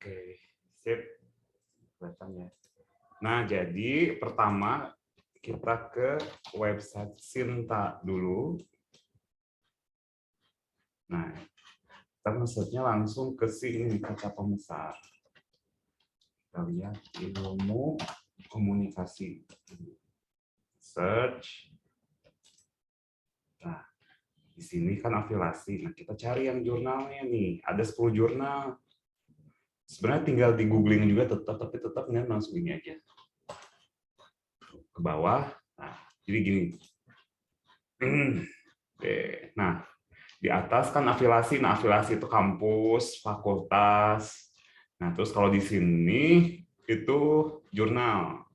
Oke, sip. Kelihatan ya. Nah, jadi pertama kita ke website Sinta dulu. Nah, kita maksudnya langsung ke sini, kaca pembesar. Kita lihat ilmu komunikasi. Search. Nah, di sini kan afiliasi. Nah, kita cari yang jurnalnya nih. Ada 10 jurnal. Sebenarnya tinggal di googling juga tetap, tapi tetap nih langsung ini aja. Ke bawah. Nah, jadi gini. Oke. Nah, di atas kan afiliasi. Nah, afiliasi itu kampus, fakultas. Nah, terus kalau di sini itu jurnal.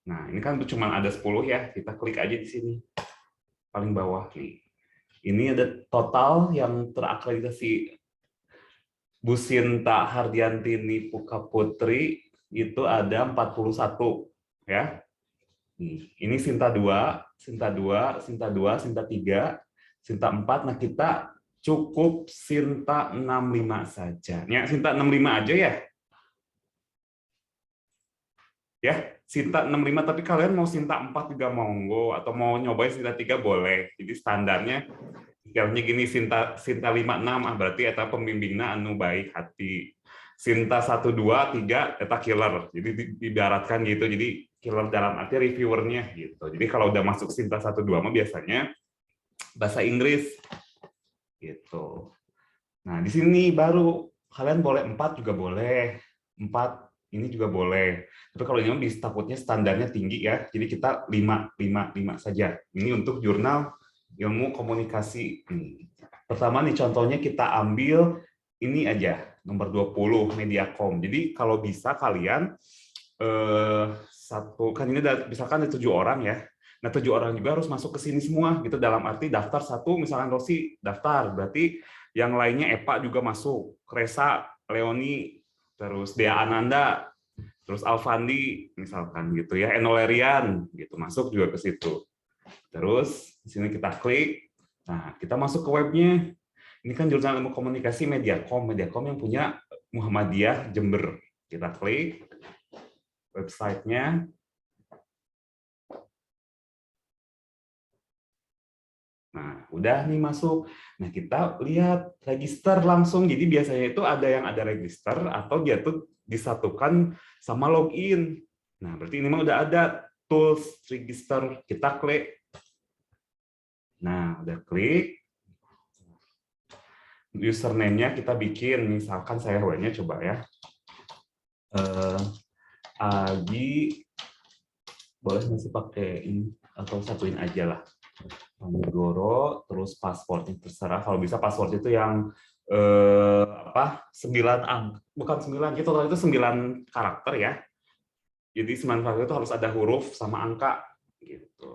Nah, ini kan cuma ada 10 ya. Kita klik aja di sini. Paling bawah nih. Ini ada total yang terakreditasi Bu Sinta Hardiantini Puka Putri itu ada 41 ya. Ini Sinta 2, Sinta 2, Sinta 2, Sinta 3, Sinta 4. Nah, kita cukup Sinta 65 saja. Ya, Sinta 65 aja ya. Ya, Sinta 65, tapi kalian mau Sinta 4 juga monggo, atau mau nyobain Sinta 3 boleh. Jadi standarnya Kayaknya gini, Sinta 56 berarti eta pembimbingna anu baik hati. Sinta 1 2 3 eta killer. Jadi diibaratkan gitu. Jadi killer dalam arti reviewernya gitu. Jadi kalau udah masuk Sinta 1 2 mah biasanya bahasa Inggris gitu. Nah, di sini baru kalian boleh 4 juga boleh. 4 ini juga boleh. Tapi kalau ini bisa takutnya standarnya tinggi ya. Jadi kita 5 saja. Ini untuk jurnal ilmu komunikasi. Pertama nih contohnya kita ambil ini aja, nomor 20 Mediacom. Jadi kalau bisa kalian satu kan ini misalkan ada 7 orang ya. Nah, 7 orang juga harus masuk ke sini semua gitu, dalam arti daftar satu, misalkan Rosi daftar, berarti yang lainnya Epa juga masuk, Resa, Leoni, terus Dea Ananda, terus Alfandi misalkan gitu ya, Enolerian gitu masuk juga ke situ. Terus di sini kita klik. Nah, kita masuk ke webnya. Ini kan jurusan ilmu komunikasi Mediacom. Mediacom yang punya Muhammadiyah Jember. Kita klik websitenya. Nah, udah nih masuk. Nah, kita lihat register langsung. Jadi biasanya itu ada yang ada register atau dia tuh disatukan sama login. Nah, berarti ini mah udah ada tools register. Kita klik. Nah, udah klik. Username-nya kita bikin, misalkan saya W-nya coba ya. Agi, boleh masih pakai ini atau satuin aja lah. Panigoro, terus password terserah. Kalau bisa password itu yang 9 angka, bukan 9 gitu, itu 9 karakter ya. Jadi 9 karakter itu harus ada huruf sama angka gitu.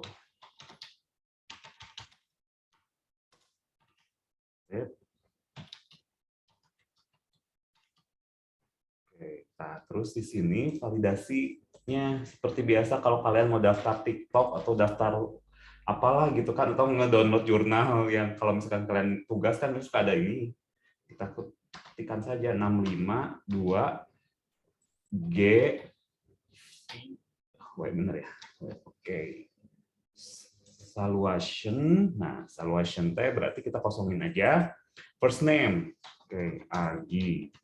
Nah, terus di sini validasinya seperti biasa kalau kalian mau daftar TikTok atau daftar apalah gitu kan, atau nge-download jurnal yang kalau misalkan kalian tugas kan suka ada ini. Kita ketikkan saja 652 G. Wait, bener ya. Oke. Saluation. Nah, saluation teh berarti kita kosongin aja. First name. Oke, Agi.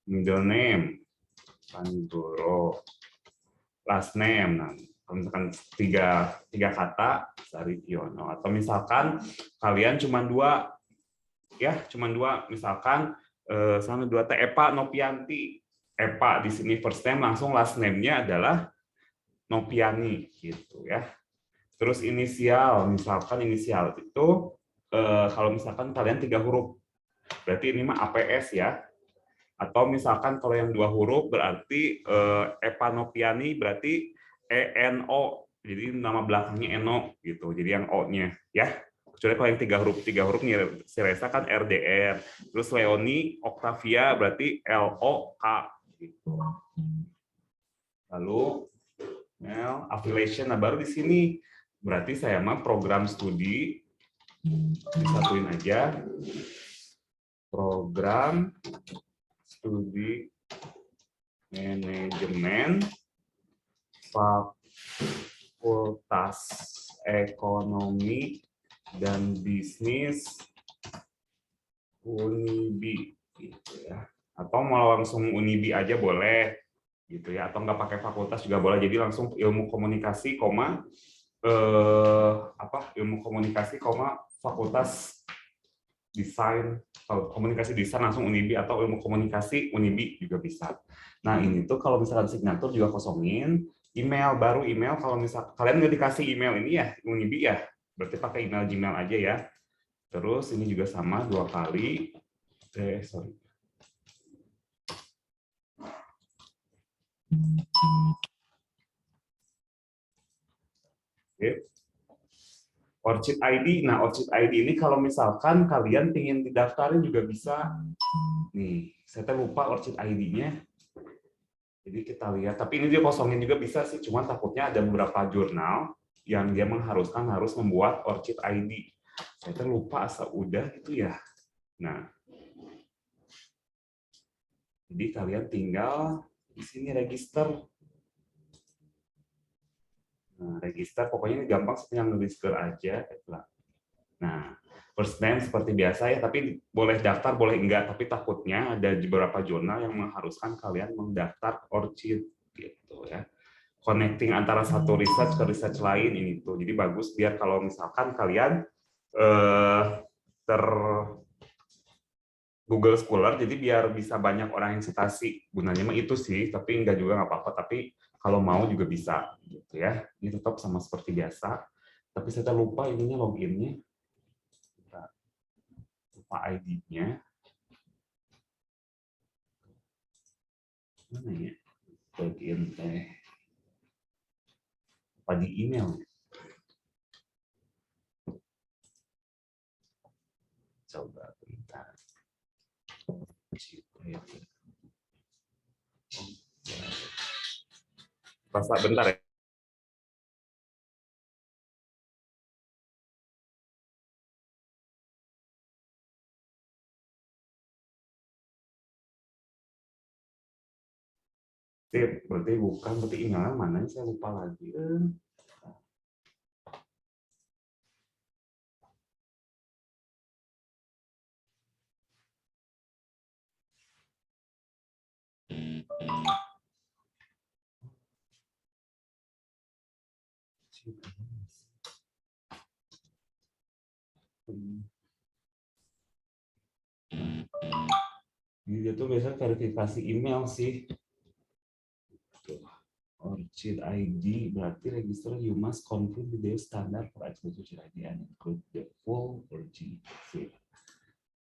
Middle name Panigoro. Last name. Nah, kalau misalkan tiga kata Sarikiono, atau misalkan kalian cuma 2 ya, cuma 2, misalkan sama 2 teh Epa Nopianti. Epa di sini first name, langsung last name-nya adalah Nopiani gitu ya. Terus inisial, misalkan inisial itu kalau misalkan kalian 3 huruf berarti ini mah APS ya. Atau misalkan kalau yang 2 huruf berarti Epa Nopiani berarti ENO. Jadi nama belakangnya Eno gitu. Jadi yang O-nya ya. Kecuali kalau yang 3 huruf nih, si Resa kan RDR. Terus Leoni Octavia berarti LOK gitu. Lalu affiliation, nah baru di sini berarti saya mah program studi, disatuin aja program studi Manajemen Fakultas Ekonomi dan Bisnis Unibi gitu ya. Atau mau langsung Unibi aja boleh gitu ya, atau nggak pakai fakultas juga boleh, jadi langsung ilmu komunikasi ilmu komunikasi fakultas desain, komunikasi desain langsung Unibi, atau ilmu komunikasi Unibi juga bisa. Nah ini tuh kalau misalkan signatur juga kosongin, email baru email, kalau misal kalian nggak dikasih email ini ya Unibi ya, berarti pakai email Gmail aja ya. Terus ini juga sama 2 kali. Sorry. Oke. Orchid ID. Nah, Orchid ID ini kalau misalkan kalian ingin didaftarin juga bisa. Nih, saya lupa Orchid ID-nya. Jadi kita lihat, tapi ini dia kosongin juga bisa sih, cuman takutnya ada beberapa jurnal yang dia mengharuskan harus membuat Orchid ID. Saya lupa asal udah gitu ya. Nah, jadi kalian tinggal di sini register. Nah, register, pokoknya ini gampang, tinggal register aja. Nah, first name seperti biasa ya, tapi boleh daftar, boleh enggak, tapi takutnya ada beberapa jurnal yang mengharuskan kalian mendaftar Orchid gitu ya. Connecting antara satu research ke research lain ini tuh. Jadi bagus biar kalau misalkan kalian ter Google Scholar, jadi biar bisa banyak orang yang citasi. Gunanya mah itu sih, tapi enggak juga nggak apa-apa. Tapi kalau mau juga bisa gitu ya. Ini tetap sama seperti biasa. Tapi saya lupa ininya loginnya. Lupa ID-nya. Mana ya? Login teh. Apa di email? Coba bentar. Pas bentar ya. Sip, berarti bukan, berarti emailnya mana saya lupa lagi. Ini dia tuh biasanya verifikasi email sih. Orchid ID berarti register you must confirm the standard for exposure ID and include the full Orchid.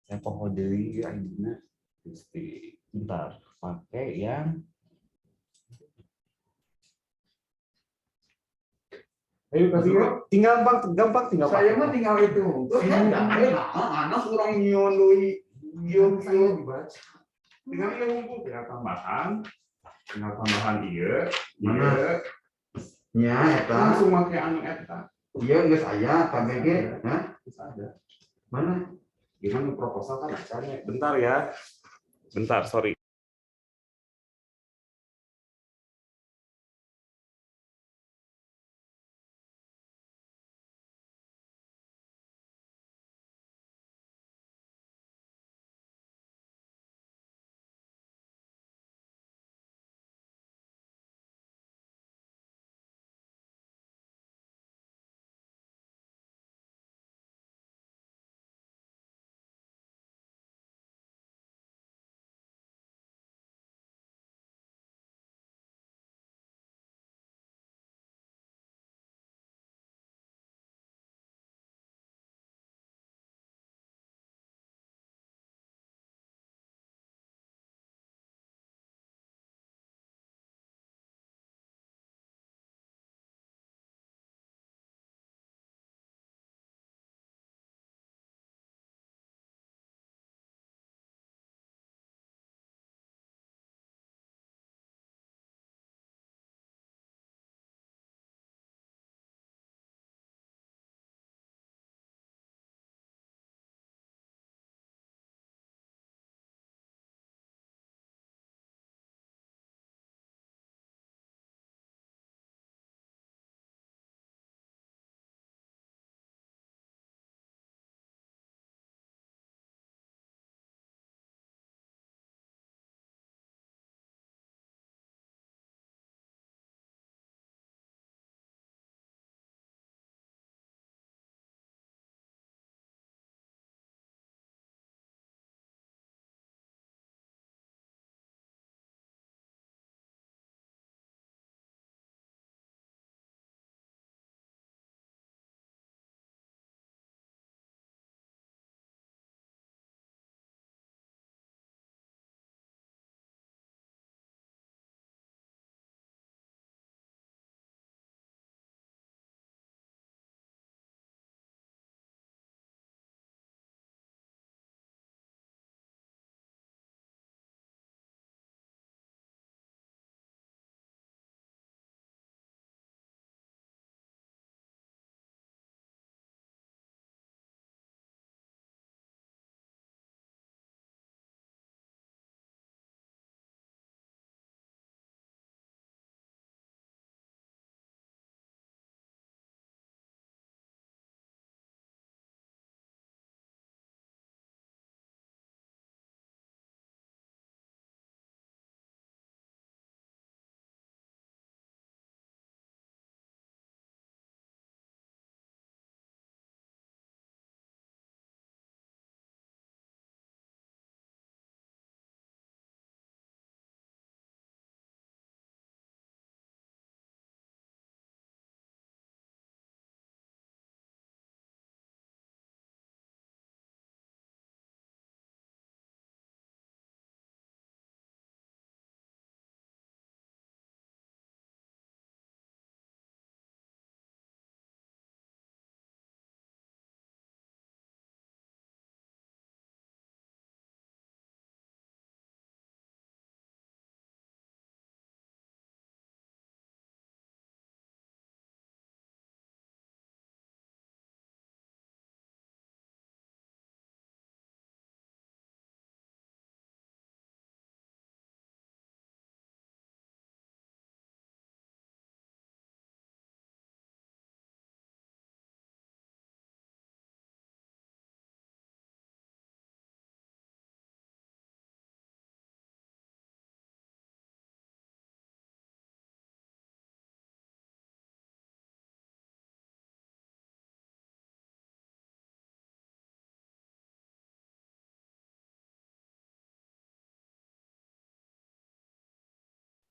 Saya pohon dari ID-nya bentar pakai yang ayo kasih ya. Tinggal gampang tinggal saya mah tinggal itu. Terus anak orang nyion deui nyion dibaca. Tinggal ngumpul tinggal tambahan iya. Mana? Nya eta. Langsung make anu eta. Iya geus aya KBG, hah? Bisa ada. Mana? Gimana proposal kan acaranya. Bentar ya. Bentar, sorry.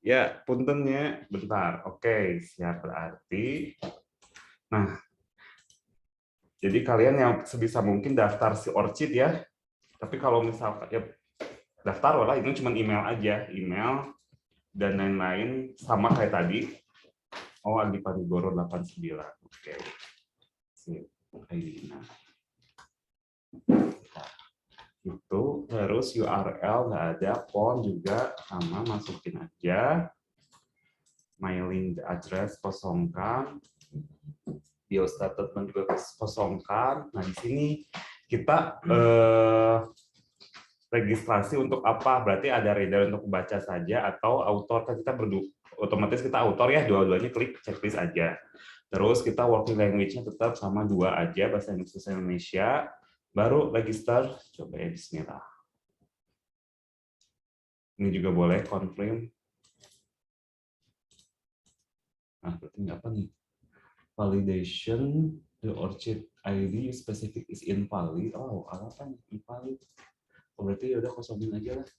Ya, puntennya bentar. Oke, siap berarti. Nah, jadi kalian yang sebisa mungkin daftar si Orchid ya. Tapi kalau misalkan ya daftar lah, itu cuma email aja, email dan lain-lain sama kayak tadi. Oh, Adi Panigoro 89. Oke. Sip. ID. Nah, itu terus URL nggak ada, phone juga sama, masukin aja. Mailing address kosongkan, biostatement juga kosongkan. Nah, di sini kita registrasi untuk apa? Berarti ada reader untuk membaca saja atau author, kan kita otomatis kita author ya, dua-duanya klik checklist aja. Terus kita working language-nya tetap sama 2 aja, bahasa Indonesia, baru register, coba ya bismillah. Ini juga boleh confirm. Nah, berarti apa nih? Validation, the Orchid ID specific is invalid. Oh, apa nih? Invalid. Oh, berarti ya udah kosongin aja lah.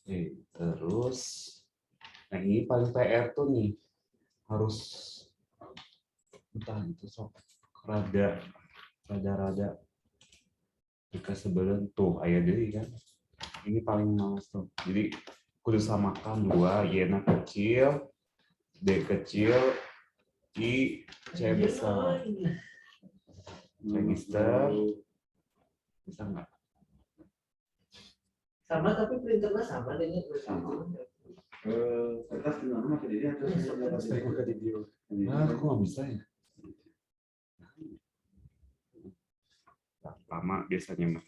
Oke, terus, nah ini paling PR tuh nih, harus entah itu sok rada jika sebelum tuh ayah deh kan. Ini paling males tuh. Jadi kudu samakan 2, Y-nya kecil, D kecil, I, C besar. Register, bisa nggak? Sama tapi printernya sama dengan Sama. Kertas di mana masih dia Nah, kok nggak bisa ya? Lama biasanya mah.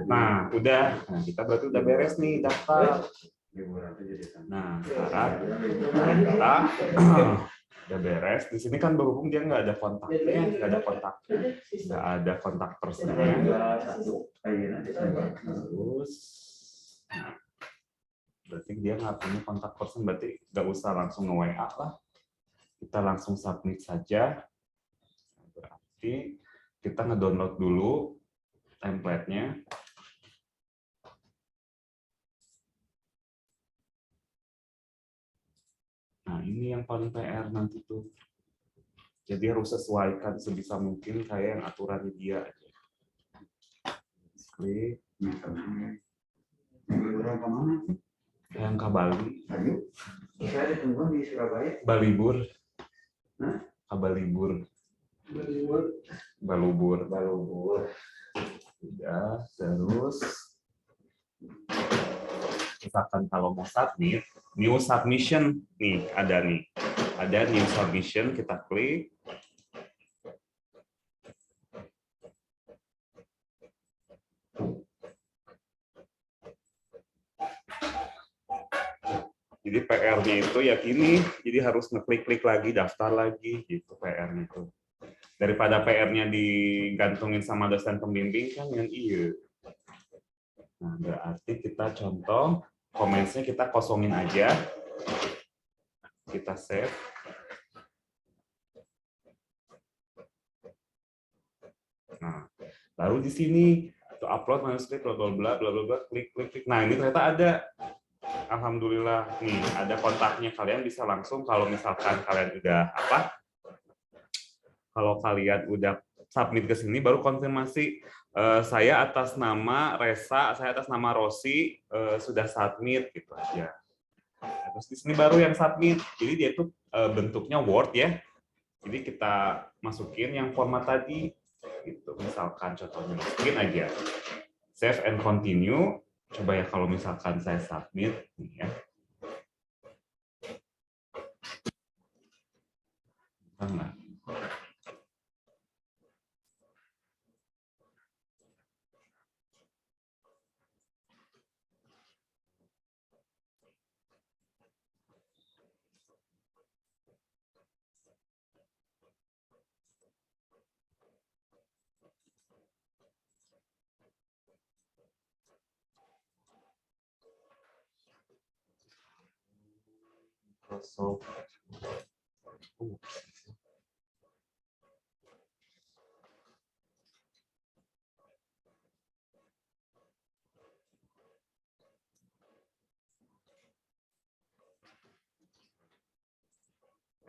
Nah, udah. Nah, kita berarti udah beres nih daftar. Nah, sekarang kita udah beres. Di sini kan berhubung dia nggak ada kontaknya, nggak ada kontak personnya. Terus, nah, berarti dia nggak punya kontak person, berarti nggak usah langsung nge-WA lah. Kita langsung submit saja. Berarti kita nge-download dulu template-nya. Nah, ini yang paling PR nanti tuh. Jadi harus sesuaikan sebisa mungkin kayak yang aturan dia aja. Klik. Yang ke Bali. Saya ditunggu di Surabaya. Balibur. Hah? Balibur. Balubur. Udah, terus misalkan kalau mau submit, new submission nih ada nih. Ada new submission, kita klik. Jadi PR-nya itu ya gini, jadi harus ngeklik-klik lagi, daftar lagi, gitu PR-nya itu. Daripada PR-nya digantungin sama dosen pembimbing kan yang iya. Nah, berarti kita contoh, comments-nya kita kosongin aja. Kita save. Nah, lalu di sini to upload manuskrip bla bla bla klik. Nah, ini ternyata ada. Alhamdulillah nih ada kontaknya, kalian bisa langsung kalau misalkan kalian udah kalau kalian udah submit ke sini baru konfirmasi saya atas nama Resa, saya atas nama Rosi sudah submit gitu aja. Terus di sini baru yang submit. Jadi dia tuh bentuknya Word ya. Jadi kita masukin yang format tadi gitu. Misalkan contohnya masukin aja save and continue. Coba ya kalau misalkan saya submit nih ya. Nah. Microsoft.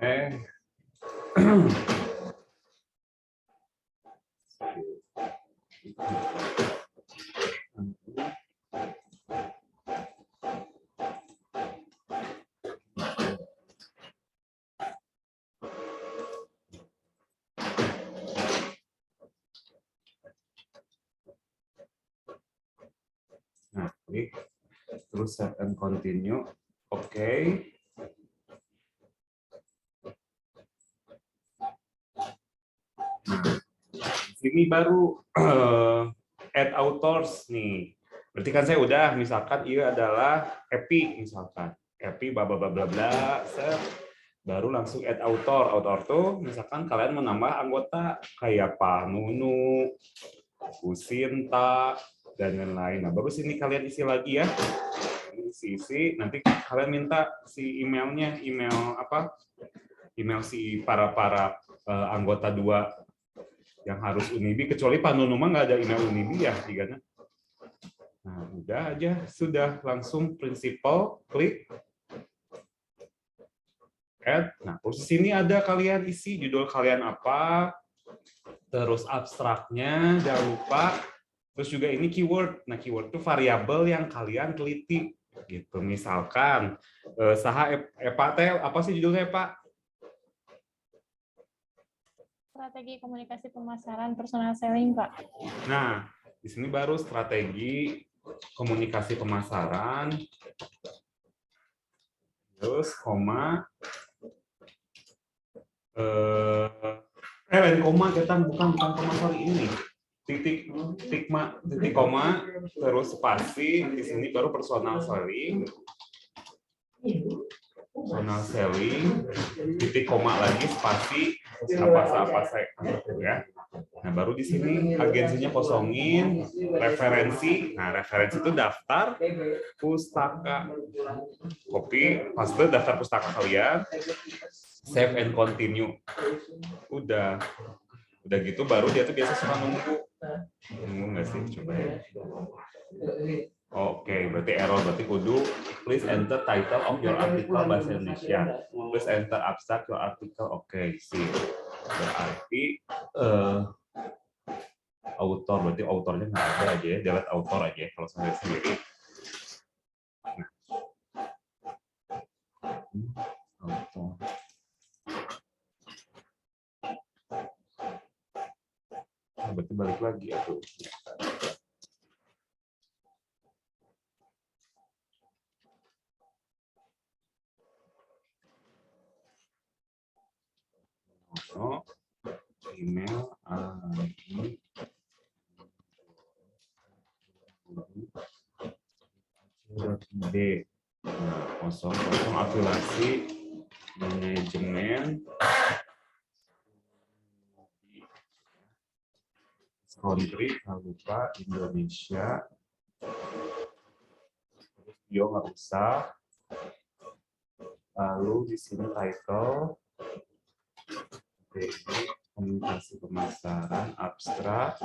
Nah, klik terus save and continue. Oke. Nah, ini baru add authors nih. Berarti kan saya udah misalkan ini adalah Epi misalkan. Epi bla bla bla bla bla. Baru langsung add author. Author tuh misalkan kalian menambah anggota kayak Pak Nunu, Bu Sinta, dan lain-lain. Nah, baru sini kalian isi lagi ya. Isi, nanti kalian minta si emailnya, email apa? Email si para anggota 2 yang harus Unibi, kecuali Pak Nunu mah nggak ada email Unibi ya, digana. Nah, udah aja, sudah langsung principal, klik add. Nah, terus di sini ada kalian isi judul kalian apa, terus abstraknya, jangan lupa. Terus juga ini keyword. Nah, keyword itu variabel yang kalian teliti. Gitu. Misalkan, saha Pak teh apa sih judulnya, Pak? Strategi komunikasi pemasaran personal selling, Pak. Nah, di sini baru strategi komunikasi pemasaran. Terus koma lain koma kita bukan koma, sorry, ini titik koma terus spasi. Di sini baru personal selling, titik koma lagi spasi apa saya ya. Nah, baru di sini agensinya kosongin, referensi. Nah, referensi itu daftar pustaka, copy paste daftar pustaka kalian, save and continue. Udah gitu baru dia tuh biasa suka nunggu nggak sih, coba ya. Oke, berarti error, berarti kudu please enter title of your article bahasa Indonesia, please enter abstract your article. Oke, sih berarti author, berarti autornya nggak ada aja ya, delete author aja ya, kalau saya sendiri. Author. Berarti balik lagi ya tuh. Oh, email D 00 afiliasi manajemen country, nggak lupa Indonesia, video nggak usah. Lalu di sini title, komunikasi pemasaran abstrak,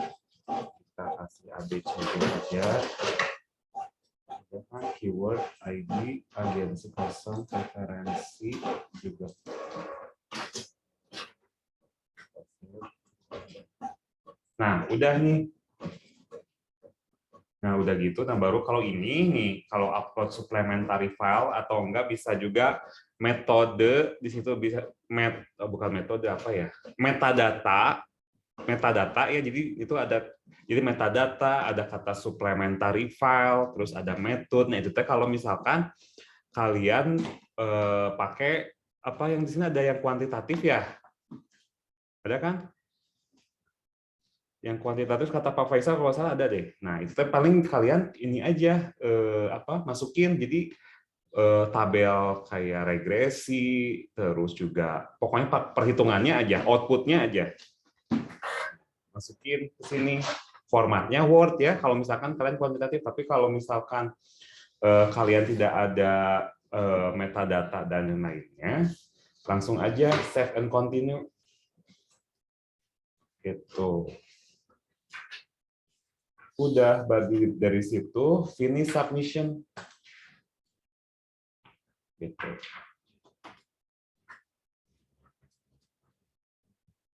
kita kasih ABCD aja. Kan keyword ID, agensi kosong, referensi juga. Nah, udah nih. Nah, udah gitu. Nah, baru kalau ini nih, kalau upload supplementary file atau enggak bisa juga metode di situ bisa bukan metode apa ya? Metadata ya. Jadi itu ada, jadi metadata, ada kata supplementary file, terus ada metode. Nah, itu teh kalau misalkan kalian pakai apa yang di sini ada yang kuantitatif ya. Ada kan? Yang kuantitatif kata Pak Faisal kalau salah ada deh. Nah, itu paling kalian ini aja masukin jadi tabel kayak regresi, terus juga pokoknya perhitungannya aja, outputnya aja. Masukin ke sini. Formatnya Word ya kalau misalkan kalian kuantitatif, tapi kalau misalkan kalian tidak ada metadata dan yang lainnya, langsung aja save and continue. Gitu. Udah dari situ finish submission. Gitu.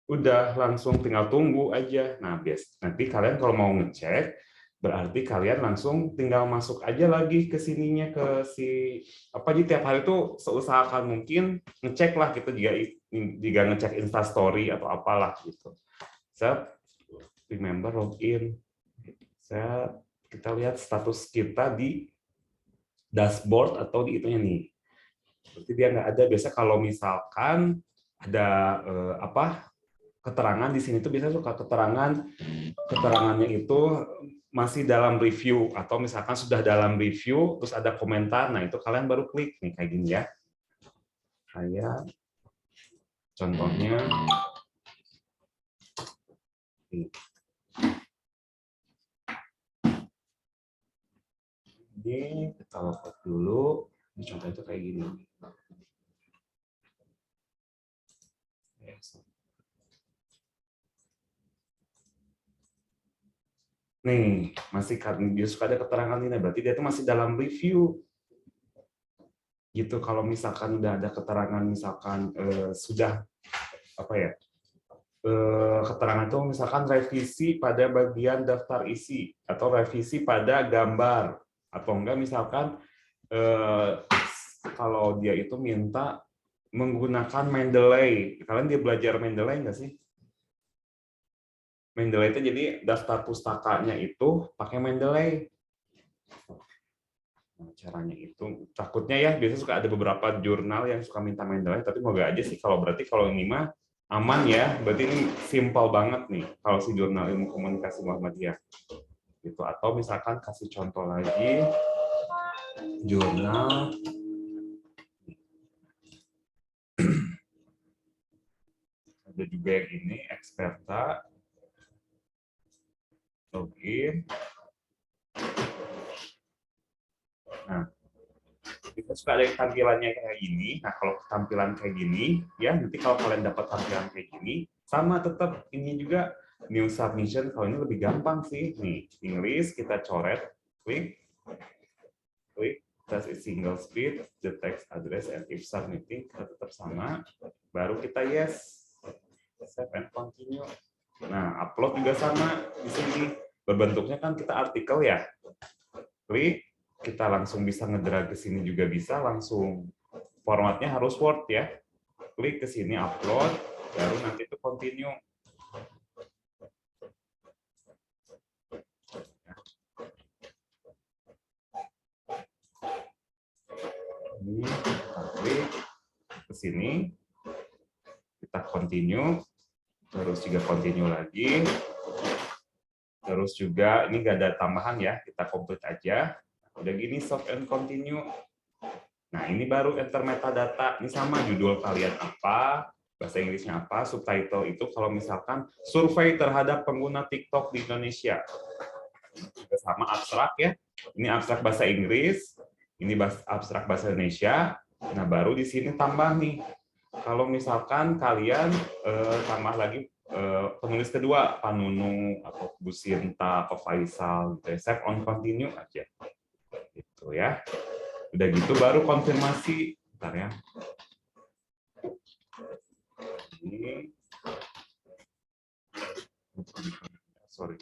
Udah langsung tinggal tunggu aja. Nah, nanti kalian kalau mau ngecek, berarti kalian langsung tinggal masuk aja lagi ke sininya, ke si apa aja tiap hari tuh seusahakan mungkin ngecek lah gitu, jika ngecek Instastory atau apalah gitu. Saya remember login. Kita lihat status kita di dashboard atau di itunya nih. Berarti dia nggak ada. Biasa kalau misalkan ada keterangan di sini tuh biasanya suka keterangannya itu masih dalam review atau misalkan sudah dalam review terus ada komentar. Nah, itu kalian baru klik nih kayak gini ya. Kayak contohnya ini kita login dulu. Ini contohnya itu kayak gini. Nih, masih dia suka ada keterangan ini, berarti dia itu masih dalam review. Gitu, kalau misalkan udah ada keterangan, misalkan sudah apa ya? Keterangan itu misalkan revisi pada bagian daftar isi atau revisi pada gambar atau enggak misalkan kalau dia itu minta menggunakan Mendeley. Kalian dia belajar Mendeley enggak sih? Mendeley itu jadi daftar pustakanya itu pakai Mendeley. Nah, caranya itu takutnya ya biasanya suka ada beberapa jurnal yang suka minta Mendeley, tapi moga aja sih berarti kalau ini mah aman ya. Berarti ini simpel banget nih kalau si jurnal ilmu komunikasi Muhammadiyah. Gitu, atau misalkan kasih contoh lagi jurnal ada juga yang ini Experta. Login. Nah, kita suka ada yang tampilannya kayak gini. Nah, kalau tampilan kayak gini, ya nanti kalau kalian dapat tampilan kayak gini, sama tetap ini juga new submission. Kalau ini lebih gampang sih. Nih, English kita coret, klik, test is single speed, the text address and if submitting tetap sama. Baru kita yes, save and continue. Nah, upload juga sama di sini. Berbentuknya kan kita artikel ya. Klik, kita langsung bisa ngedrag ke sini juga bisa, langsung formatnya harus Word ya. Klik ke sini upload, baru nanti itu continue. Ini kita klik ke sini, kita continue, terus juga continue lagi. Terus juga ini nggak ada tambahan ya, kita complete aja. Udah gini save and continue. Nah, ini baru enter metadata. Ini sama judul kalian apa, bahasa Inggrisnya apa, subtitle itu kalau misalkan survei terhadap pengguna TikTok di Indonesia. Sama abstrak ya. Ini abstrak bahasa Inggris, ini abstrak bahasa Indonesia. Nah, baru di sini tambah nih. Kalau misalkan kalian tambah lagi penulis kedua, Pak Nunu atau Bu Sinta atau Faisal, gitu ya. Save on continue aja. Gitu ya. Udah gitu baru konfirmasi. Bentar ya. Ini. Sorry.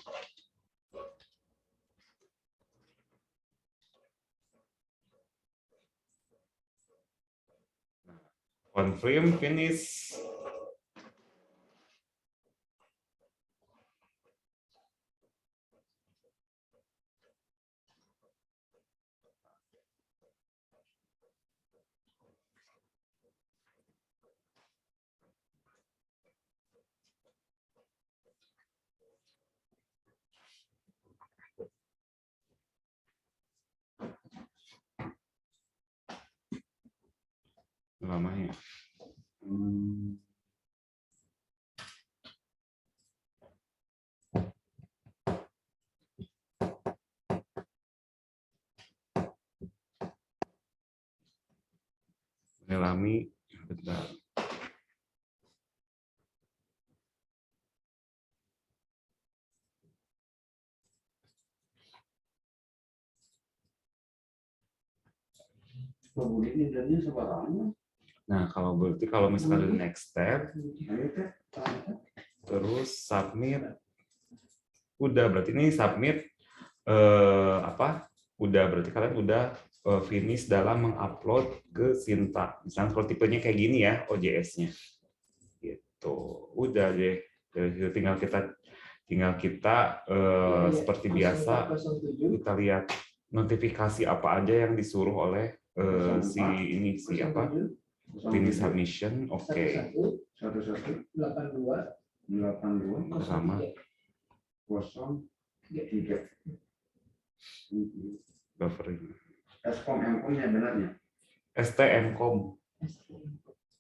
Confirm, finish. Lama ya. Mengalami bentar. Kemudian ini sebarangnya. Nah, kalau misalkan di next step, Ayo, Teh. terus submit, udah berarti ini submit udah berarti kalian udah finish dalam mengupload ke Sinta. Misalnya kalau tipenya kayak gini ya OJS-nya. Gitu. Udah deh. Dari situ tinggal kita seperti biasa kita lihat notifikasi apa aja yang disuruh oleh si finish submission. Oke. 82 Sama 03. buffering. Eskom M-nya benarnya. STMcom.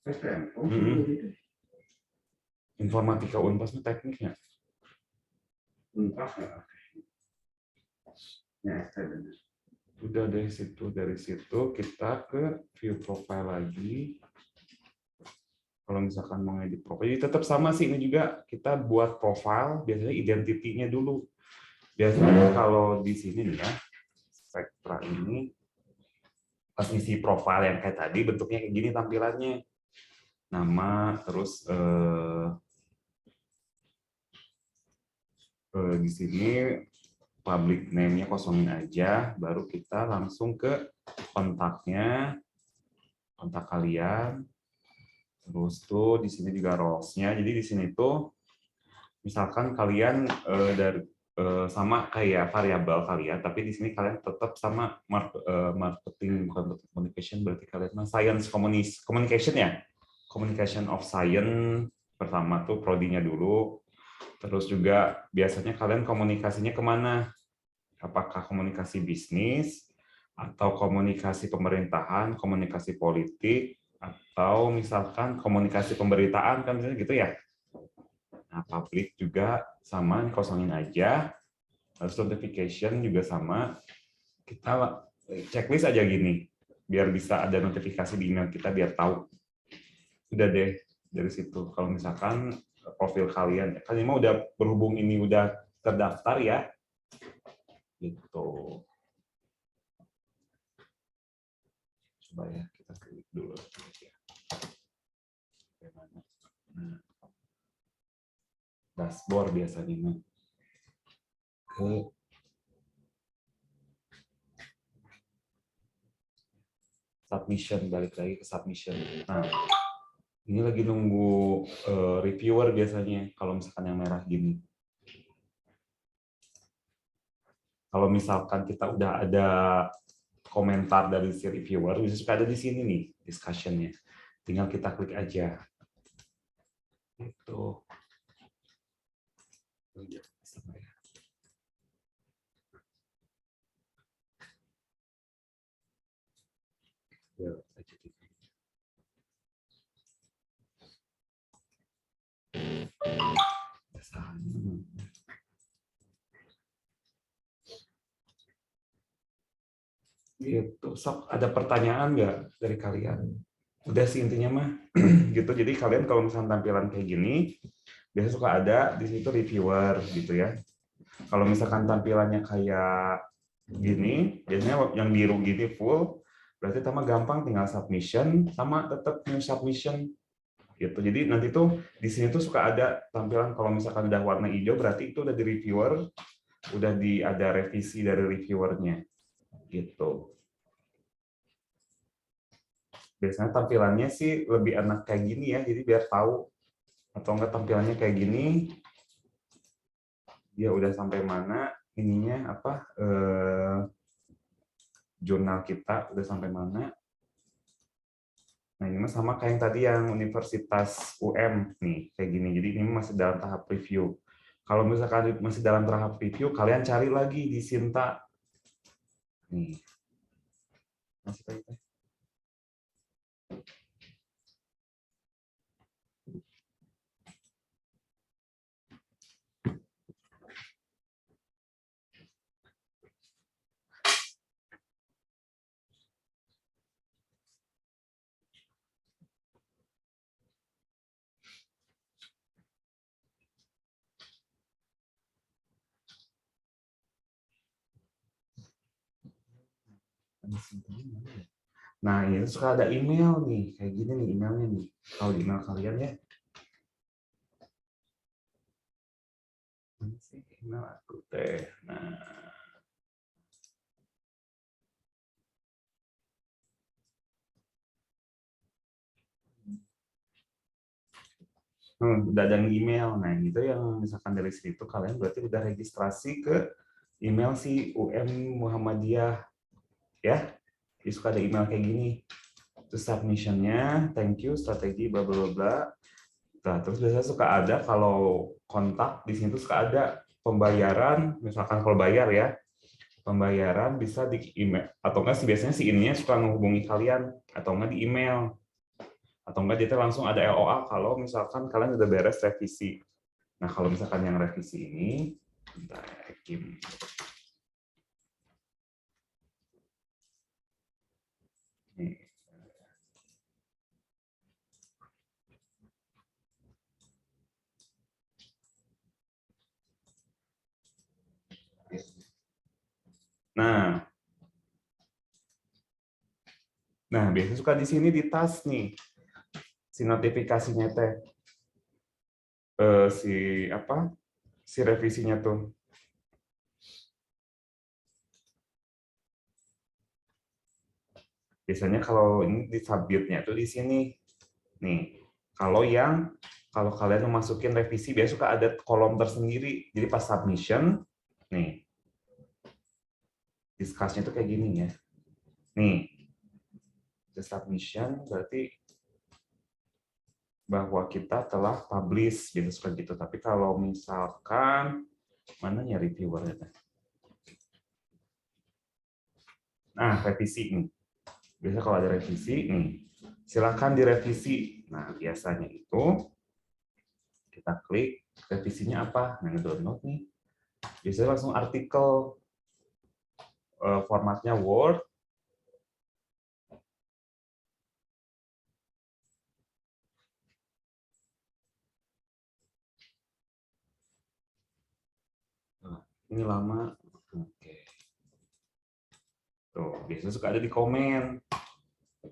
STM. Informatika Unpas itu tekniknya. Unpas ya. Ya, STM. Udah dari situ kita ke view profile lagi. Kalau misalkan mau edit profile, jadi tetap sama sih, ini juga kita buat profile, biasanya identitinya dulu. Biasanya kalau di sini nih ya, Spectra ini, pas isi profile yang kayak tadi, bentuknya kayak gini tampilannya. Nama, terus di sini public name-nya kosongin aja, baru kita langsung ke kontaknya, kontak kalian. Terus tuh di sini juga roles-nya. Jadi di sini tuh misalkan kalian sama kayak variabel kalian, tapi di sini kalian tetap sama marketing communication, berarti kalian science communication ya. Communication of science pertama tuh prodinya dulu. Terus juga biasanya kalian komunikasinya kemana? Apakah komunikasi bisnis atau komunikasi pemerintahan, komunikasi politik, atau misalkan komunikasi pemberitaan kan misalnya gitu ya. Nah, public juga sama, kosongin aja. Terus notification juga sama. Kita checklist aja gini, biar bisa ada notifikasi di email kita biar tahu. Udah deh dari situ. Kalau misalkan profil kalian, kan ini mah udah berhubung ini udah terdaftar ya, gitu. Coba ya kita klik dulu. Nah, dashboard biasanya nih. Submission, balik lagi ke submission. Nah, ini lagi nunggu reviewer biasanya kalau misalkan yang merah gini. Kalau misalkan kita udah ada komentar dari si reviewer, bisa suka ada di sini nih discussion-nya. Tinggal kita klik aja. Itu. Ya, gitu. Sok, ada pertanyaan nggak dari kalian? Udah sih intinya mah gitu. Jadi kalian kalau misalnya tampilan kayak gini, biasanya suka ada di situ reviewer gitu ya. Kalau misalkan tampilannya kayak gini, biasanya yang biru gini full, berarti sama gampang tinggal submission sama tetap new submission gitu. Jadi nanti tuh di sini tuh suka ada tampilan kalau misalkan udah warna hijau berarti itu udah di reviewer, udah ada revisi dari reviewernya gitu. Biasanya tampilannya sih lebih enak kayak gini ya, jadi biar tahu atau enggak tampilannya kayak gini dia udah sampai mana ininya apa jurnal kita udah sampai mana. Nah ini sama kayak yang tadi yang Universitas UM nih kayak gini, jadi ini masih dalam tahap review. Kalau misalkan masih dalam tahap review, kalian cari lagi di Sinta nih. Masih kayak Nah, ini suka ada email nih, kayak gini nih emailnya nih. Kalau di email kalian ya. Mana sih email aku teh? Nah, udah ada email. Nah, itu yang misalkan dari situ kalian berarti udah registrasi ke email si UM Muhammadiyah ya. Jadi suka ada email kayak gini. Terus submission-nya, thank you, strategi, bla bla bla. Nah, terus biasanya suka ada kalau kontak di sini tuh suka ada pembayaran, misalkan kalau bayar ya, pembayaran bisa di email atau enggak sih biasanya si ininya suka menghubungi kalian atau enggak di email atau enggak dia langsung ada LOA kalau misalkan kalian udah beres revisi. Nah, kalau misalkan yang revisi ini, bentar ya, Kim. Nih. Nah, biasanya suka di sini di tas nih, si notifikasinya teh, si apa, si revisinya tuh. Biasanya kalau ini di submit-nya tuh di sini. Nih, kalau kalian memasukin revisi, biasanya suka ada kolom tersendiri. Jadi pas submission, nih, discuss-nya tuh kayak gini ya. Nih, the submission berarti bahwa kita telah publish, gitu suka gitu. Tapi kalau misalkan mana ya reviewer-nya? Nah, revisi nih. Biasanya kalau ada revisi, nih, silakan direvisi. Nah, biasanya itu kita klik revisinya apa? Nah, download nih. Biasanya langsung artikel, formatnya Word. Nah, ini lama. Oke. Tuh, biasanya suka ada di komen.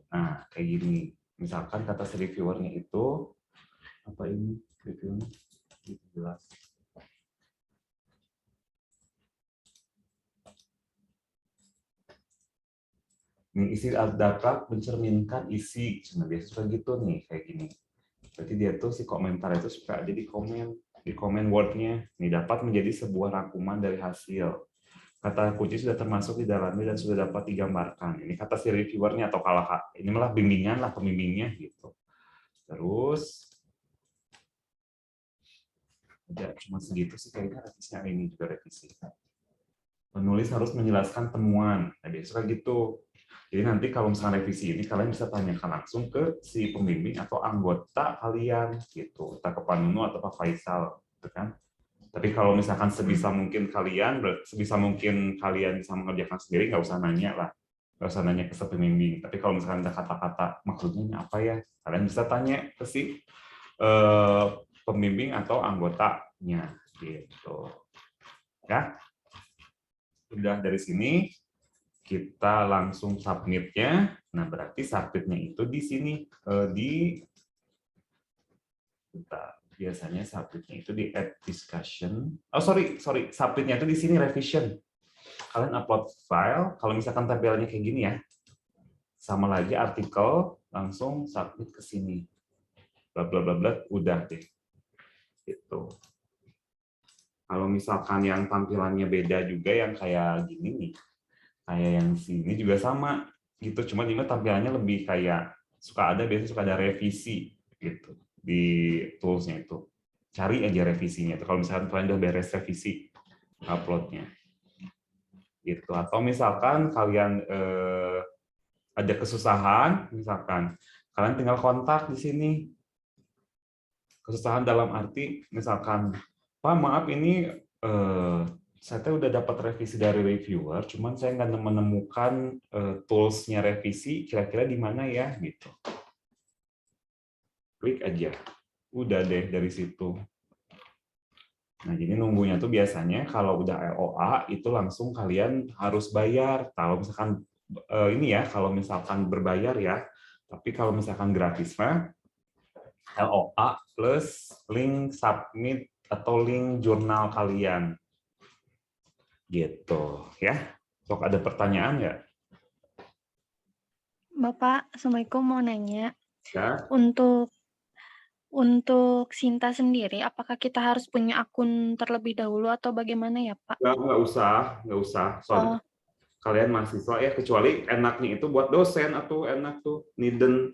Nah, kayak gini. Misalkan kata si reviewernya itu apa ini reviewnya? Jelas. Ini isi data mencerminkan isi. Nah, biasanya suka gitu nih, kayak gini. Berarti dia tuh si komentar itu suka ada di komen word-nya. Ini dapat menjadi sebuah rangkuman dari hasil. Kata kunci sudah termasuk di dalamnya dan sudah dapat digambarkan. Ini kata si reviewernya atau kalau ini malah bimbingan lah pembimbingnya gitu. Terus udah cuma segitu sih kayaknya revisinya ini juga revisi. Penulis harus menjelaskan temuan. Nah, biasanya gitu. Jadi nanti kalau misalnya revisi ini kalian bisa tanyakan langsung ke si pembimbing atau anggota kalian gitu, entah ke Pak Nunu atau Pak Faisal, gitu kan. Tapi kalau misalkan sebisa mungkin kalian bisa mengerjakan sendiri, nggak usah nanya lah, nggak usah nanya ke si pembimbing. Tapi kalau misalkan ada kata-kata maksudnya apa ya, kalian bisa tanya ke si pembimbing atau anggotanya gitu. Ya, udah dari sini kita langsung submit-nya. Nah, berarti submit-nya itu di sini biasanya submit-nya itu di add discussion. Oh, sorry, submit-nya itu di sini revision. Kalian upload file, kalau misalkan tampilannya kayak gini ya. Sama lagi artikel, langsung submit ke sini. Bla bla bla bla, udah deh. Gitu. Kalau misalkan yang tampilannya beda juga yang kayak gini nih. Kayak yang sini juga sama gitu, cuma ini tampilannya lebih kayak biasanya suka ada revisi gitu di toolsnya itu. Cari aja revisinya itu kalau misalkan kalian udah beres revisi uploadnya gitu. Atau misalkan kalian ada kesusahan, misalkan kalian tinggal kontak di sini. Kesusahan dalam arti misalkan, Pak maaf ini saya udah dapat revisi dari reviewer, cuman saya nggak menemukan tools-nya revisi, kira-kira di mana ya gitu. Klik aja, udah deh dari situ. Nah, jadi nunggunya tuh biasanya kalau udah LOA itu langsung kalian harus bayar. Kalau misalkan ini ya kalau misalkan berbayar ya. Tapi kalau misalkan gratis mah LOA plus link submit atau link jurnal kalian. Gitu ya. Sok ada pertanyaan ya? Bapak, Assalamualaikum, mau nanya. Ya. Untuk Sinta sendiri, apakah kita harus punya akun terlebih dahulu atau bagaimana ya, Pak? Nggak usah. Soalnya kalian mahasiswa ya, kecuali enaknya itu buat dosen atau enak tuh niden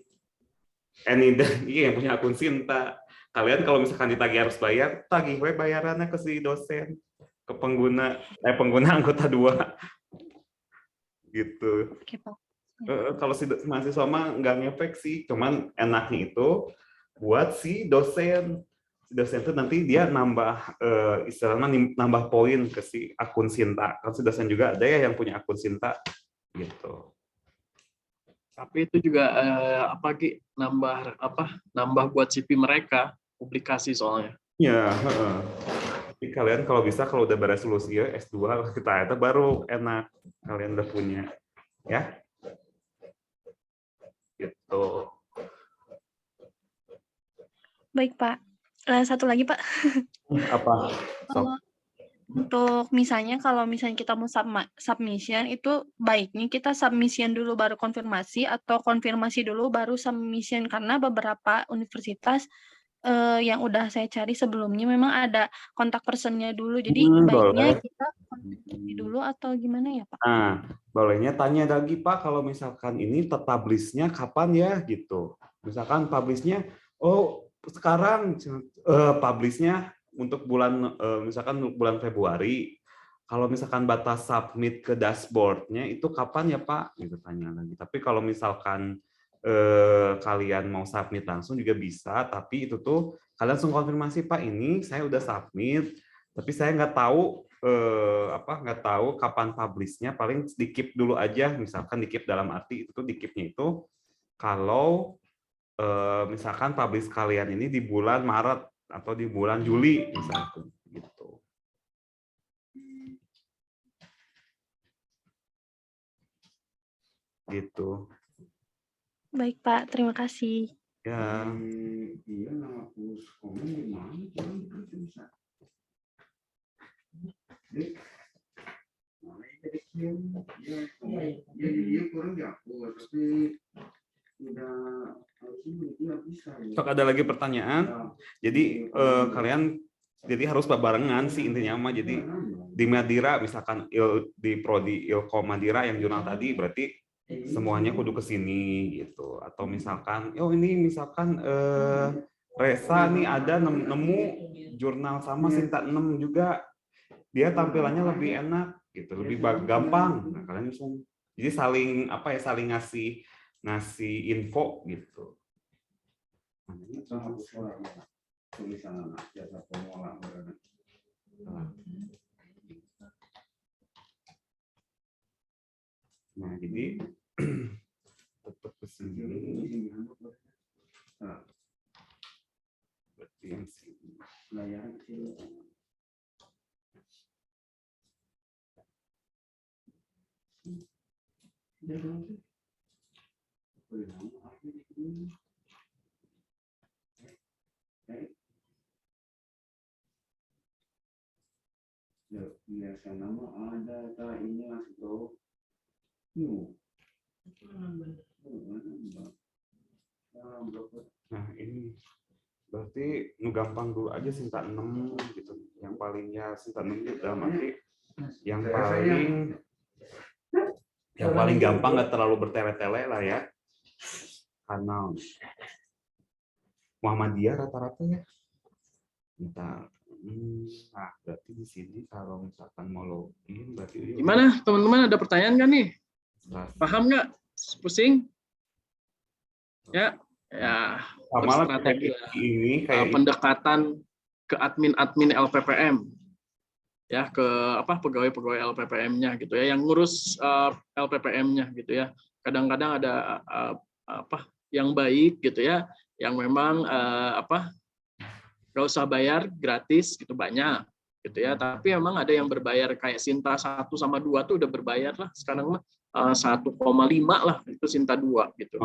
iya yang punya akun Sinta. Kalian kalau misalkan ditagih harus bayar, tagih we bayarannya ke si dosen, ke pengguna anggota 2 gitu. Oke, Pak. Kalau si mahasiswa mah nggak ngefek sih, cuman enaknya itu buat si dosen. Si dosen itu nanti dia nambah istilahnya nambah poin ke si akun Sinta. Kan si dosen juga ada ya yang punya akun Sinta gitu. Tapi itu juga nambah buat CV mereka, publikasi soalnya. Ya, jadi kalian kalau bisa kalau udah beresolusi ya S2 kita itu baru enak kalian udah punya ya. Gitu. Baik, Pak. Satu lagi, Pak. Apa? Untuk misalnya kalau misalnya kita mau submission, itu baiknya kita submission dulu baru konfirmasi atau konfirmasi dulu baru submission, karena beberapa universitas yang udah saya cari sebelumnya memang ada kontak personnya dulu. Jadi baiknya boleh. kita konfirmasi dulu atau gimana ya, Pak? Nah, bolehnya tanya lagi Pak, kalau misalkan ini publish-nya kapan ya gitu. Misalkan publish-nya, oh sekarang publish-nya untuk bulan misalkan bulan Februari. Kalau misalkan batas submit ke dashboard-nya itu kapan ya Pak? Gitu tanya lagi. Tapi kalau misalkan kalian mau submit langsung juga bisa, tapi itu tuh kalian langsung konfirmasi Pak, ini saya udah submit, tapi saya nggak tahu nggak tahu kapan publish-nya, paling di keep dulu aja, misalkan di keep dalam arti itu tuh di keep-nya itu kalau misalkan publish kalian ini di bulan Maret atau di bulan Juli misalkan gitu. Gitu. Baik, Pak. Terima kasih. Ya. Iya, hapus komen gimana? Bisa. Dia kurang dihapus, tapi udah harusnya bisa. Sok ada lagi pertanyaan. Jadi kalian jadi harus barengan sih intinya mah. Jadi di Madira misalkan di prodi Ilkom Madira yang jurnal tadi berarti semuanya kudu ke sini gitu. Atau misalkan ini misalkan Resa nih ada nemu jurnal sama Sinta 6 juga. Dia tampilannya lebih enak gitu, lebih gampang. Nah, kalian langsung jadi saling saling ngasih info gitu. Tulisan jasa pengelola. Nah, jadi tetap ke sini. Berarti yang sini. Layar kecil. Biasa nama ada tak ini masih tahu. Nah, ini berarti gampang dulu aja Sinta 6 gitu. Yang palingnya Sinta 6 itu dalam arti yang paling gampang, nggak terlalu bertele-tele lah ya. Karena Muhammadiyah rata-rata ya. Nah, berarti di sini kalau misalkan mau login berarti Gimana teman-teman, ada pertanyaan kan nih? Paham nggak? Pusing? Ya, strategi ini kayak pendekatan ke admin LPPM. Ya, ke pegawai-pegawai LPPM-nya gitu ya, yang ngurus LPPM-nya gitu ya. Kadang-kadang ada yang baik gitu ya, yang memang nggak usah bayar, gratis gitu banyak. gitu ya. Tapi memang ada yang berbayar kayak Sinta 1 sama 2 tuh udah berbayar lah. Sekarang mah 1,5 lah itu Sinta 2 gitu.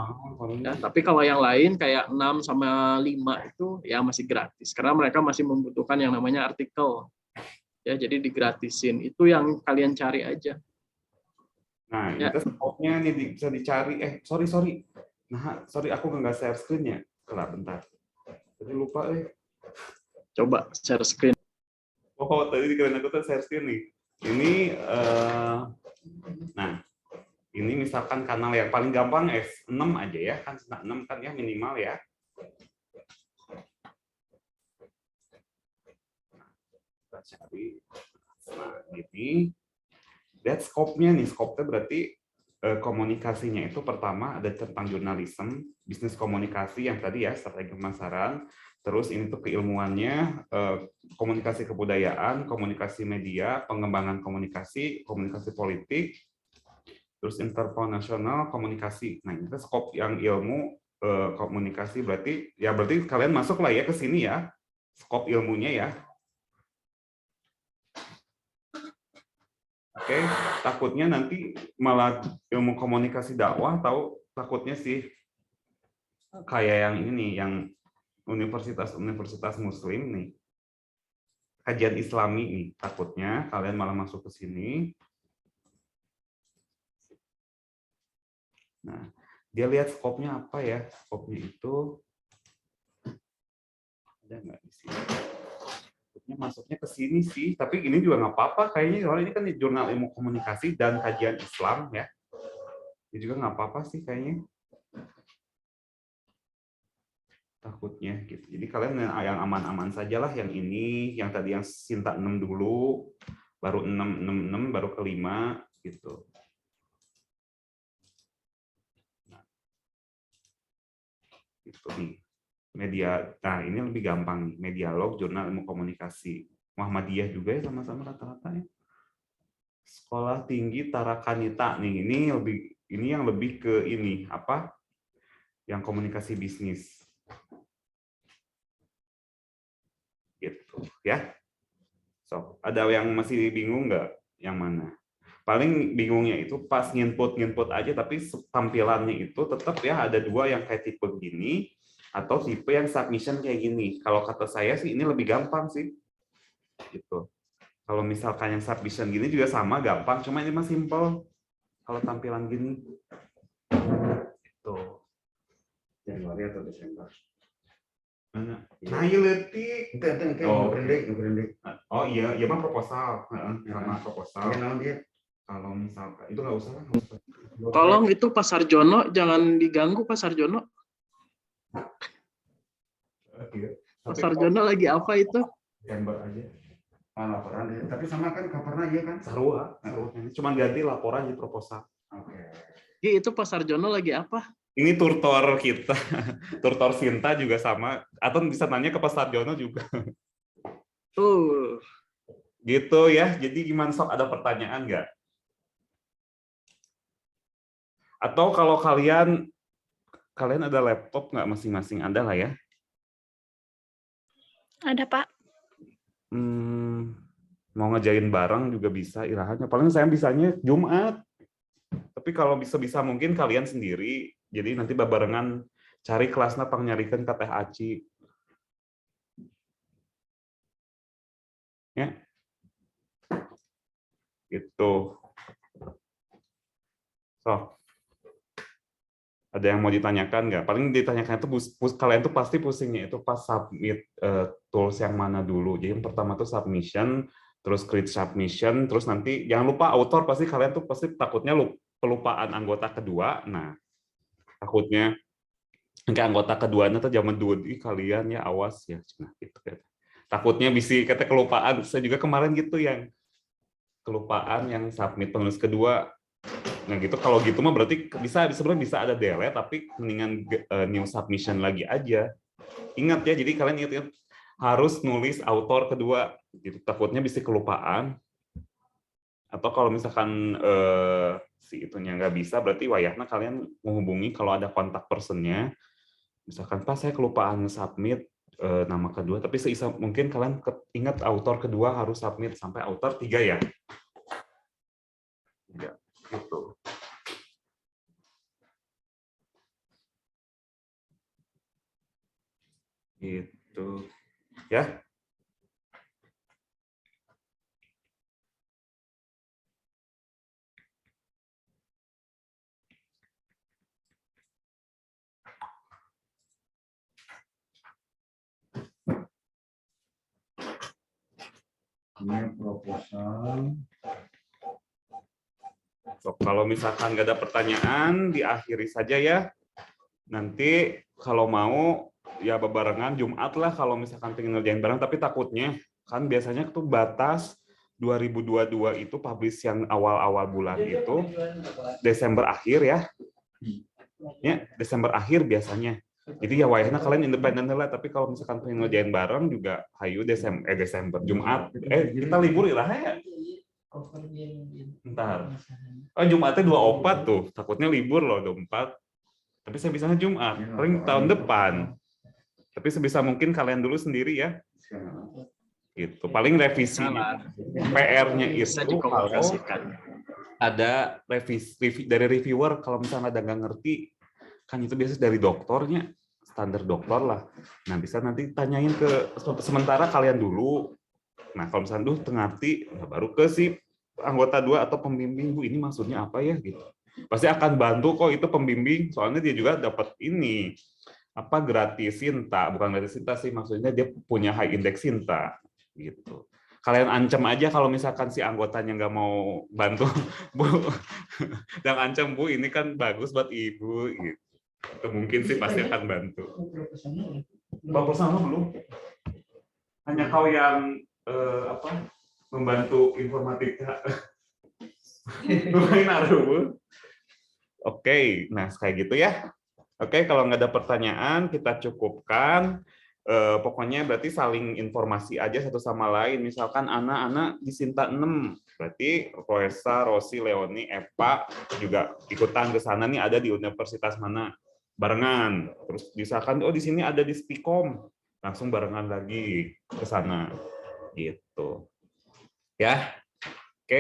Ya, tapi kalau yang lain kayak 6 sama 5 itu ya masih gratis karena mereka masih membutuhkan yang namanya artikel. Ya, jadi digratisin. Itu yang kalian cari aja. Nah, Ya. itu scope-nya nih bisa dicari. Sorry. Nah, sorry aku nggak share screen-nya. Bentar. Tadi lupa Coba share screen. Oh, tadi dikirain aku tuh share screen nih. Ini, nah, ini misalkan kanal yang paling gampang S6 aja ya, kan 6 kan ya minimal ya. Kita cari, nah ini, lihat scope-nya nih, scope-nya berarti komunikasinya itu pertama ada tentang jurnalisme, bisnis komunikasi yang tadi ya, strategi pemasaran. Terus ini tuh keilmuannya, komunikasi kebudayaan, komunikasi media, pengembangan komunikasi, komunikasi politik, terus internasional komunikasi. Nah itu skop yang ilmu komunikasi berarti kalian masuk lah ya ke sini ya, skop ilmunya ya. Oke, takutnya nanti malah ilmu komunikasi dakwah takutnya sih kayak yang ini nih, yang universitas muslim nih, kajian islami nih, takutnya kalian malah masuk ke sini. Nah, dia lihat skopnya apa ya, skopnya itu ada nggak di sini? Skopnya masuknya ke sini sih, tapi ini juga nggak apa-apa kayaknya, soalnya ini kan jurnal ilmu komunikasi dan kajian Islam ya, ini juga nggak apa-apa sih kayaknya. Takutnya gitu. Jadi kalian yang aman-aman sajalah yang ini, yang tadi yang Sinta 6 dulu, baru 6 baru ke 5 gitu. Nah, itu nih. Media, nah ini lebih gampang nih, Medialog, jurnal ilmu komunikasi. Muhammadiyah juga ya sama-sama rata-rata ya. Sekolah Tinggi Tarakanita nih, ini yang lebih ke ini apa? Yang komunikasi bisnis. Gitu ya. So, ada yang masih bingung nggak yang mana? Paling bingungnya itu pas nginput aja, tapi tampilannya itu tetap ya ada dua yang kayak tipe gini atau tipe yang submission kayak gini. Kalau kata saya sih ini lebih gampang sih. Gitu. Kalau misalkan yang submission gini juga sama gampang, cuma ini mah simple. Kalau tampilan gini. Itu. Januari atau Desember. Nah, iya letik. Oh, oh iya mah proposal, sama proposal. Kalau misalkan itu nggak usah. Tolong itu Pak Sarjono jangan diganggu Pak Sarjono. Pak Sarjono lagi apa itu? Gambar aja. Laporan, tapi sama kan covernya iya kan? Sarua. Cuma ganti laporan di proposal. Oke. Itu Pak Sarjono lagi apa? Ini tutor kita, tutor Sinta juga sama, atau bisa nanya ke Pak Sarjono juga. Gitu ya, jadi gimana sok, ada pertanyaan nggak? Atau kalau kalian ada laptop nggak masing-masing, ada lah ya? Ada, Pak. Mau ngejain bareng juga bisa, irahannya. Paling saya bisanya Jumat. Tapi kalau bisa mungkin kalian sendiri, jadi nanti barengan cari kelasnya pangnyarikan ke Teh Aci. Ya. Gitu. So. Ada yang mau ditanyakan nggak? Paling ditanyakan itu kalian tuh pasti pusingnya itu pas submit tools yang mana dulu. Jadi yang pertama tuh submission, terus create submission, terus nanti jangan lupa author, pasti kalian tuh pasti takutnya pelupaan anggota kedua. Nah, takutnya kayak anggota keduanya tuh zaman dulu kalian ya awas ya. Nah, gitu kan. Takutnya bisa kata kelupaan. Saya juga kemarin gitu yang kelupaan yang submit penulis kedua. Nah gitu, kalau gitu mah berarti sebenarnya bisa ada delete, tapi mendingan new submission lagi aja. Ingat ya, jadi kalian ingat harus nulis author kedua. Gitu. Takutnya bisa kelupaan. Atau kalau misalkan si itunya nggak bisa, berarti wayahnya kalian menghubungi kalau ada kontak personnya. Misalkan pas saya kelupaan submit, nama kedua, tapi seisa mungkin kalian ingat autor kedua harus submit sampai autor 3 ya. Ya, gitu. Gitu. Ya. Ini proposal. So, kalau misalkan nggak ada pertanyaan, diakhiri saja ya. Nanti kalau mau ya bebarengan Jumat lah kalau misalkan pengen ngerjain bareng. Tapi takutnya kan biasanya tuh batas 2022 itu publish yang awal-awal bulan itu Desember akhir ya. Ya, Desember akhir biasanya. Jadi ya wayahna kalian independen lah. Tapi kalau misalkan pengen ngerjain bareng juga hayu Desember Jumat. Kita libur ya. Ntar. Oh, Jumatnya 24 tuh. Takutnya libur loh 24. Tapi saya bisanya Jumat. Paling tahun depan. Tapi sebisa mungkin kalian dulu sendiri ya. Gitu. Paling revisi PR-nya Bisa itu kalau dikomunikasikan. ada revisi dari reviewer kalau misalnya ada nggak ngerti kan itu biasa dari dokternya standar dokter lah. Nah bisa nanti tanyain ke sementara kalian dulu. Nah kalau misalnya ngerti nah baru ke si anggota 2 atau pembimbing, Bu ini maksudnya apa ya gitu. Pasti akan bantu kok itu pembimbing soalnya dia juga dapat ini apa gratis Sinta, bukan gratis Sinta sih maksudnya dia punya high index Sinta gitu. Kalian ancam aja kalau misalkan si anggotanya nggak mau bantu, Bu. Jangan ancam, Bu, ini kan bagus buat Ibu gitu. Itu mungkin sih pasti akan bantu. Proposal belum? Hanya kau yang apa? Membantu informatika. Oke, nah kayak gitu ya. Oke, kalau nggak ada pertanyaan kita cukupkan. Pokoknya berarti saling informasi aja satu sama lain. Misalkan anak-anak di Sinta 6, berarti Roesa, Rosi, Leoni, Epa juga ikutan ke sana nih ada di universitas mana barengan. Terus misalkan oh di sini ada di Spikom, langsung barengan lagi ke sana. Gitu. Ya.